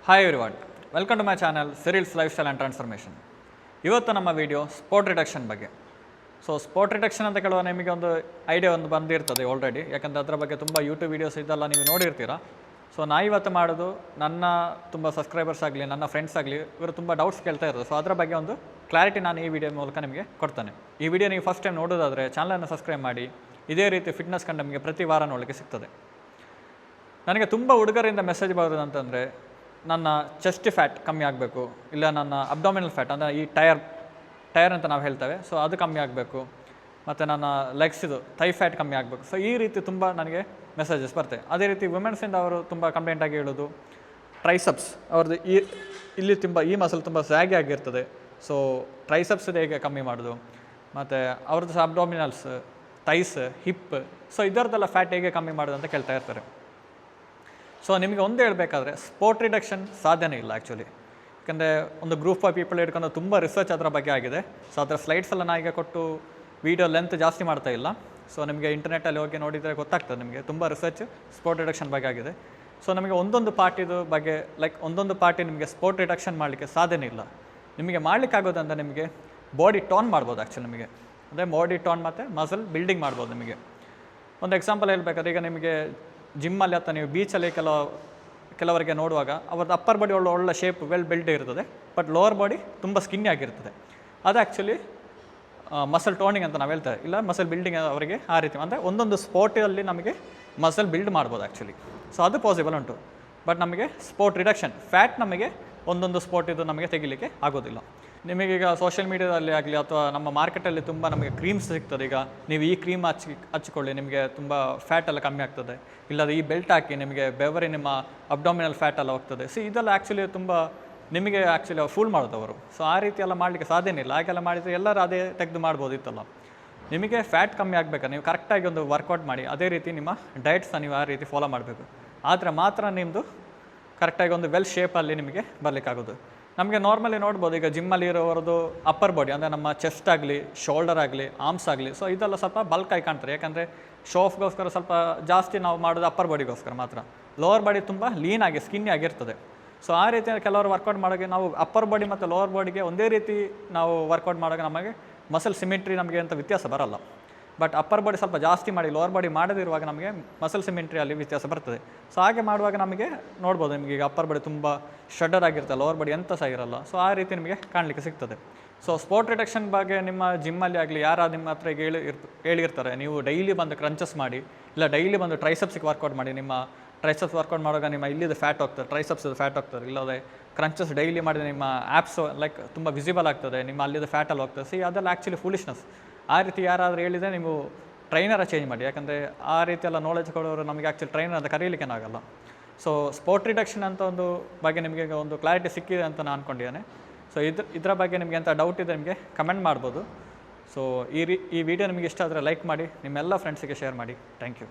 Hi everyone, welcome to my channel Cyril's lifestyle and transformation. ಇವತ್ತು ನಮ್ಮ video spot reduction ಬಗ್ಗೆ. So spot reduction ಅಂತ ಕೇಳುವ ನಿಮಗೆ ಒಂದು ಐಡಿಯಾ ಬಂದಿರ್ತದೆ ಆಲ್ರೆಡಿ, ಯಾಕಂದರೆ ಅದರ ಬಗ್ಗೆ ತುಂಬ ಯೂಟ್ಯೂಬ್ ವೀಡಿಯೋಸ್ ಇದೆಲ್ಲ ನೀವು ನೋಡಿರ್ತೀರ. ಸೊ ನಾ ಇವತ್ತು ಮಾಡೋದು ನನ್ನ ತುಂಬ ಸಬ್ಸ್ಕ್ರೈಬರ್ಸ್ ಆಗಲಿ, ನನ್ನ ಫ್ರೆಂಡ್ಸ್ ಆಗಲಿ, ಇವರು ತುಂಬ ಡೌಟ್ಸ್ ಕೇಳ್ತಾ ಇರೋದು. ಸೊ ಅದರ ಬಗ್ಗೆ ಒಂದು ಕ್ಲಾರಿಟಿ ನಾನು ಈ ವಿಡಿಯೋ ಮೂಲಕ ನಿಮಗೆ ಕೊಡ್ತಾನೆ. ಈ ವಿಡಿಯೋ ನೀವು ಫಸ್ಟ್ ಟೈಮ್ ನೋಡೋದಾದರೆ ಚಾನಲನ್ನು ಸಬ್ಸ್ಕ್ರೈಬ್ ಮಾಡಿ. ಇದೇ ರೀತಿ ಫಿಟ್ನೆಸ್ ಕಂಡು ನಮಗೆ ಪ್ರತಿ ವಾರ ನೋಡಲಿಕ್ಕೆ ಸಿಗ್ತದೆ. ನನಗೆ ತುಂಬ ಹುಡುಗರಿಂದ ಮೆಸೇಜ್ ಬರೋದು ಅಂತಂದರೆ, ನನ್ನ ಚೆಸ್ಟ್ ಫ್ಯಾಟ್ ಕಮ್ಮಿ ಆಗಬೇಕು, ಇಲ್ಲ ನನ್ನ ಅಬ್ಡಾಮಿನಲ್ ಫ್ಯಾಟ್ ಅಂದರೆ ಈ ಟಯರ್ ಅಂತ ನಾವು ಹೇಳ್ತೇವೆ, ಸೊ ಅದು ಕಮ್ಮಿ ಆಗಬೇಕು, ಮತ್ತು ನನ್ನ ಲೆಗ್ಸಿದು ಥೈ ಫ್ಯಾಟ್ ಕಮ್ಮಿ ಆಗಬೇಕು. ಸೊ ಈ ರೀತಿ ತುಂಬ ನನಗೆ ಮೆಸೇಜಸ್ ಬರ್ತವೆ. ಅದೇ ರೀತಿ ವುಮೆನ್ಸಿಂದ ಅವರು ತುಂಬ ಕಂಪ್ಲೇಂಟಾಗಿ ಹೇಳೋದು, ಟ್ರೈಸಪ್ಸ್ ಅವ್ರದ್ದು ಇಲ್ಲಿ ತುಂಬ ಈ ಮಸಲ್ ತುಂಬ ಸ್ಯಾಗಿ ಆಗಿರ್ತದೆ, ಸೊ ಟ್ರೈಸಪ್ಸ್ ಹೇಗೆ ಕಮ್ಮಿ ಮಾಡೋದು, ಮತ್ತು ಅವ್ರದ್ದು ಸಹ ಅಬ್ಡಾಮಿನಲ್ಸ್, ಥೈಸ್, ಹಿಪ್, ಸೊ ಇದರದ್ದೆಲ್ಲ ಫ್ಯಾಟ್ ಹೇಗೆ ಕಮ್ಮಿ ಮಾಡೋದು ಅಂತ ಕೇಳ್ತಾ ಇರ್ತಾರೆ. ಸೊ ನಿಮಗೆ ಒಂದು ಹೇಳಬೇಕಾದ್ರೆ ಸ್ಪೋರ್ಟ್ ರಿಡಕ್ಷನ್ ಸಾಧ್ಯನೇ ಇಲ್ಲ ಆ್ಯಕ್ಚುಲಿ. ಯಾಕಂದರೆ ಒಂದು ಗ್ರೂಪ್ ಆಫ್ ಪೀಪಲ್ ಹಿಡ್ಕೊಂಡು ತುಂಬ ರಿಸರ್ಚ್ ಅದರ ಬಗ್ಗೆ ಆಗಿದೆ. ಸೊ ಅದರ ಸ್ಲೈಡ್ಸ್ ಎಲ್ಲ ನಾನು ಈಗ ಕೊಟ್ಟು ವೀಡಿಯೋ ಲೆಂತ್ ಜಾಸ್ತಿ ಮಾಡ್ತಾ ಇಲ್ಲ. ಸೊ ನಿಮಗೆ ಇಂಟರ್ನೆಟ್ಟಲ್ಲಿ ಹೋಗಿ ನೋಡಿದರೆ ಗೊತ್ತಾಗ್ತದೆ, ನಿಮಗೆ ತುಂಬ ರಿಸರ್ಚ್ ಸ್ಪೋರ್ಟ್ ರಿಡಕ್ಷನ್ ಬಗ್ಗೆ ಆಗಿದೆ. ಸೊ ನಮಗೆ ಒಂದೊಂದು ಪಾರ್ಟಿದು ಬಗ್ಗೆ ಒಂದೊಂದು ಪಾರ್ಟಿ ನಿಮಗೆ ಸ್ಪೋರ್ಟ್ ರಿಡಕ್ಷನ್ ಮಾಡಲಿಕ್ಕೆ ಸಾಧ್ಯನೇ ಇಲ್ಲ. ನಿಮಗೆ ಮಾಡಲಿಕ್ಕಾಗೋದಂದರೆ ನಿಮಗೆ ಬಾಡಿ ಟೋನ್ ಮಾಡ್ಬೋದು ಆ್ಯಕ್ಚುಲಿ. ನಿಮಗೆ ಅಂದರೆ ಬಾಡಿ ಟೋನ್ ಮತ್ತು ಮಸಲ್ ಬಿಲ್ಡಿಂಗ್ ಮಾಡ್ಬೋದು. ನಿಮಗೆ ಒಂದು ಎಕ್ಸಾಂಪಲ್ ಹೇಳ್ಬೇಕಾದ್ರೆ, ಈಗ ನಿಮಗೆ ಜಿಮ್ಮಲ್ಲಿ ಅಥವಾ ನೀವು ಬೀಚಲ್ಲಿ ಕೆಲವರಿಗೆ ನೋಡುವಾಗ ಅವ್ರದ್ದು ಅಪ್ಪರ್ ಬಾಡಿ ಒಳ್ಳೆ ಶೇಪ್ ವೆಲ್ ಬಿಲ್ಡ್ ಇರ್ತದೆ, ಬಟ್ ಲೋವರ್ ಬಾಡಿ ತುಂಬ ಸ್ಕಿನ್ನಿ ಆಗಿರ್ತದೆ. ಅದು ಆ್ಯಕ್ಚುಲಿ ಮಸಲ್ ಟೋನಿಂಗ್ ಅಂತ ನಾವು ಹೇಳ್ತೇವೆ, ಇಲ್ಲ ಮಸಲ್ ಬಿಲ್ಡಿಂಗ್ ಅವರಿಗೆ ಆ ರೀತಿ. ಅಂದರೆ ಒಂದೊಂದು ಸ್ಪೋರ್ಟಲ್ಲಿ ನಮಗೆ ಮಸಲ್ ಬಿಲ್ಡ್ ಮಾಡ್ಬೋದು ಆ್ಯಕ್ಚುಲಿ. ಸೊ ಅದು ಪಾಸಿಬಲ್ ಉಂಟು. ಬಟ್ ನಮಗೆ ಸ್ಪೋರ್ಟ್ ರಿಡಕ್ಷನ್ ಫ್ಯಾಟ್ ನಮಗೆ ಒಂದೊಂದು ಸ್ಪೋರ್ಟ್ ಇದು ನಮಗೆ ತೆಗಿಲಿಕ್ಕೆ ಆಗೋದಿಲ್ಲ. ನಿಮಗೀಗ ಸೋಷಿಯಲ್ ಮೀಡಿಯಾದಲ್ಲಿ ಆಗಲಿ ಅಥವಾ ನಮ್ಮ ಮಾರ್ಕೆಟಲ್ಲಿ ತುಂಬ ನಮಗೆ ಕ್ರೀಮ್ಸ್ ಸಿಗ್ತದೆ. ಈಗ ನೀವು ಈ ಕ್ರೀಮ್ ಹಚ್ಕೊಳ್ಳಿ, ನಿಮಗೆ ತುಂಬ ಫ್ಯಾಟ್ ಎಲ್ಲ ಕಮ್ಮಿ ಆಗ್ತದೆ, ಇಲ್ಲದೆ ಈ ಬೆಲ್ಟ್ ಹಾಕಿ ನಿಮಗೆ ಬೆವರಿ ನಿಮ್ಮ ಅಬ್ಡಾಮಿನಲ್ ಫ್ಯಾಟ್ ಎಲ್ಲ ಹೋಗ್ತದೆ. ಸೊ ಇದೆಲ್ಲ ಆ್ಯಕ್ಚುಲಿ ತುಂಬ ನಿಮಗೆ ಆ್ಯಕ್ಚುಲಿ ಫೂಲ್ ಮಾಡೋದು ಅವರು. ಸೊ ಆ ರೀತಿ ಎಲ್ಲ ಮಾಡಲಿಕ್ಕೆ ಸಾಧ್ಯನೇ ಇಲ್ಲ. ಹಾಗೆಲ್ಲ ಮಾಡಿದರೆ ಎಲ್ಲರೂ ಅದೇ ತೆಗೆದು ಮಾಡ್ಬೋದಿತ್ತಲ್ಲ. ನಿಮಗೆ ಫ್ಯಾಟ್ ಕಮ್ಮಿ ಆಗಬೇಕಾ, ನೀವು ಕರೆಕ್ಟಾಗಿ ಒಂದು ವರ್ಕೌಟ್ ಮಾಡಿ, ಅದೇ ರೀತಿ ನಿಮ್ಮ ಡಯಟ್ಸ್ನ ನೀವು ಆ ರೀತಿ ಫಾಲೋ ಮಾಡಬೇಕು. ಆದರೆ ಮಾತ್ರ ನಿಮ್ಮದು ಕರೆಕ್ಟಾಗಿ ಒಂದು ವೆಲ್ ಶೇಪಲ್ಲಿ ನಿಮಗೆ ಬರಲಿಕ್ಕಾಗೋದು. ನಮಗೆ ನಾರ್ಮಲಿ ನೋಡ್ಬೋದು, ಈಗ ಜಿಮ್ಮಲ್ಲಿ ಇರೋರದು ಅಪ್ಪರ್ ಬಾಡಿ ಅಂದರೆ ನಮ್ಮ ಚೆಸ್ಟ್ ಆಗಲಿ, ಶೋಲ್ಡರ್ ಆಗಲಿ, ಆರ್ಮ್ಸ್ ಆಗಲಿ, ಸೊ ಇದೆಲ್ಲ ಸ್ವಲ್ಪ ಬಲ್ಕಾಗಿ ಕಾಣ್ತಾರೆ. ಯಾಕಂದರೆ ಶೋ ಆಫ್ಗೋಸ್ಕರ ಸ್ವಲ್ಪ ಜಾಸ್ತಿ ನಾವು ಮಾಡೋದು ಅಪ್ಪರ್ ಬಾಡಿಗೋಸ್ಕರ ಮಾತ್ರ. ಲೋವರ್ ಬಾಡಿ ತುಂಬ ಲೀನಾಗಿ ಸ್ಕಿನ್ನಿ ಆಗಿರ್ತದೆ. ಸೊ ಆ ರೀತಿ ಕೆಲವರು ವರ್ಕೌಟ್ ಮಾಡೋಕ್ಕೆ ನಾವು ಅಪ್ಪರ್ ಬಾಡಿ ಮತ್ತು ಲೋವರ್ ಬಾಡಿಗೆ ಒಂದೇ ರೀತಿ ನಾವು ವರ್ಕೌಟ್ ಮಾಡೋಕ್ಕೆ ನಮಗೆ ಮಸಲ್ ಸಿಮೆಟ್ರಿ ನಮಗೆ ಅಂತ ವ್ಯತ್ಯಾಸ ಬರಲ್ಲ. ಬಟ್ ಅಪ್ಪರ್ ಬಾಡಿ ಸ್ವಲ್ಪ ಜಾಸ್ತಿ ಮಾಡಿ ಲೋವರ್ ಬಾಡಿ ಮಾಡದಿರುವಾಗ ನಮಗೆ ಮಸಲ್ ಸಿಮೆಂಟ್ರಿಯಲ್ಲಿ ವ್ಯತ್ಯಾಸ ಬರ್ತದೆ. ಸೊ ಹಾಗೆ ಮಾಡುವಾಗ ನಮಗೆ ನೋಡ್ಬೋದು, ನಿಮಗೆ ಈಗ ಅಪ್ಪರ್ ಬಾಡಿ ತುಂಬ ಶಡ್ಡರ್ ಆಗಿರುತ್ತೆ, ಲೋವರ್ ಬಾಡಿ ಎಂತ ಸಹ ಇರಲ್ಲ. ಸೊ ಆ ರೀತಿ ನಿಮಗೆ ಕಾಣಲಿಕ್ಕೆ ಸಿಗ್ತದೆ. ಸೊ ಸ್ಪೋರ್ಟ್ ರಿಡಕ್ಷನ್ ಬಗ್ಗೆ ನಿಮ್ಮ ಜಿಮ್ಮಲ್ಲಿ ಆಗಲಿ ಯಾರು ನಿಮ್ಮ ಹತ್ರ ಹೇಳಿರ್ತಾರೆ, ನೀವು ಡೈಲಿ ಬಂದು ಕ್ರಂಚಸ್ ಮಾಡಿ, ಇಲ್ಲ ಡೈಲಿ ಬಂದು ಟ್ರೈಸಪ್ಸಿಗೆ ವರ್ಕೌಟ್ ಮಾಡಿ. ನಿಮ್ಮ ಟ್ರೈಸಪ್ಸ್ ವರ್ಕೌಟ್ ಮಾಡುವಾಗ ನಿಮ್ಮ ಇಲ್ಲಿದ್ದು ಫ್ಯಾಟ್ ಹೋಗ್ತದೆ, ಟ್ರೈಸಪ್ಸದು ಫ್ಯಾಟ್ ಹೋಗ್ತದೆ. ಇಲ್ಲದೆ ಕ್ರಂಚಸ್ ಡೈಲಿ ಮಾಡಿದರೆ ನಿಮ್ಮ ಆ್ಯಪ್ಸ್ ತುಂಬ ವಿಸಿಬಲ್ ಆಗ್ತದೆ, ನಿಮ್ಮ ಅಲ್ಲಿದ್ದು ಫ್ಯಾಟಲ್ಲಿ ಹೋಗ್ತದೆ. ಸಿ ಅದೆಲ್ಲ ಆ್ಯಕ್ಚುಲಿ ಫೂಲಿಶ್ನೆಸ್. ಆ ರೀತಿ ಯಾರಾದರೂ ಹೇಳಿದರೆ ನೀವು ಟ್ರೈನರ ಚೇಂಜ್ ಮಾಡಿ. ಯಾಕಂದರೆ ಆ ರೀತಿ ಎಲ್ಲ ನಾಲೆಜ್ ಕೊಡೋರು ನಮಗೆ ಆ್ಯಕ್ಚುಲಿ ಟ್ರೈನರ್ ಅಂತ ಕರೀಲಿಕ್ಕೇನಾಗಲ್ಲ. ಸೊ ಸ್ಪೋರ್ಟ್ ರಿಡಕ್ಷನ್ ಅಂತ ಒಂದು ಬಗ್ಗೆ ನಿಮಗೆ ಒಂದು ಕ್ಲಾರಿಟಿ ಸಿಕ್ಕಿದೆ ಅಂತ ನಾನು ಅಂದ್ಕೊಂಡಿದ್ದೇನೆ. ಸೊ ಇದರ ಬಗ್ಗೆ ನಿಮಗೆ ಎಂಥ ಡೌಟ್ ಇದೆ ನಿಮಗೆ ಕಮೆಂಟ್ ಮಾಡ್ಬೋದು. ಸೊ ಈ ವಿಡಿಯೋ ನಿಮಗೆ ಇಷ್ಟ ಆದರೆ ಲೈಕ್ ಮಾಡಿ, ನಿಮ್ಮೆಲ್ಲ ಫ್ರೆಂಡ್ಸಿಗೆ ಶೇರ್ ಮಾಡಿ. Thank you.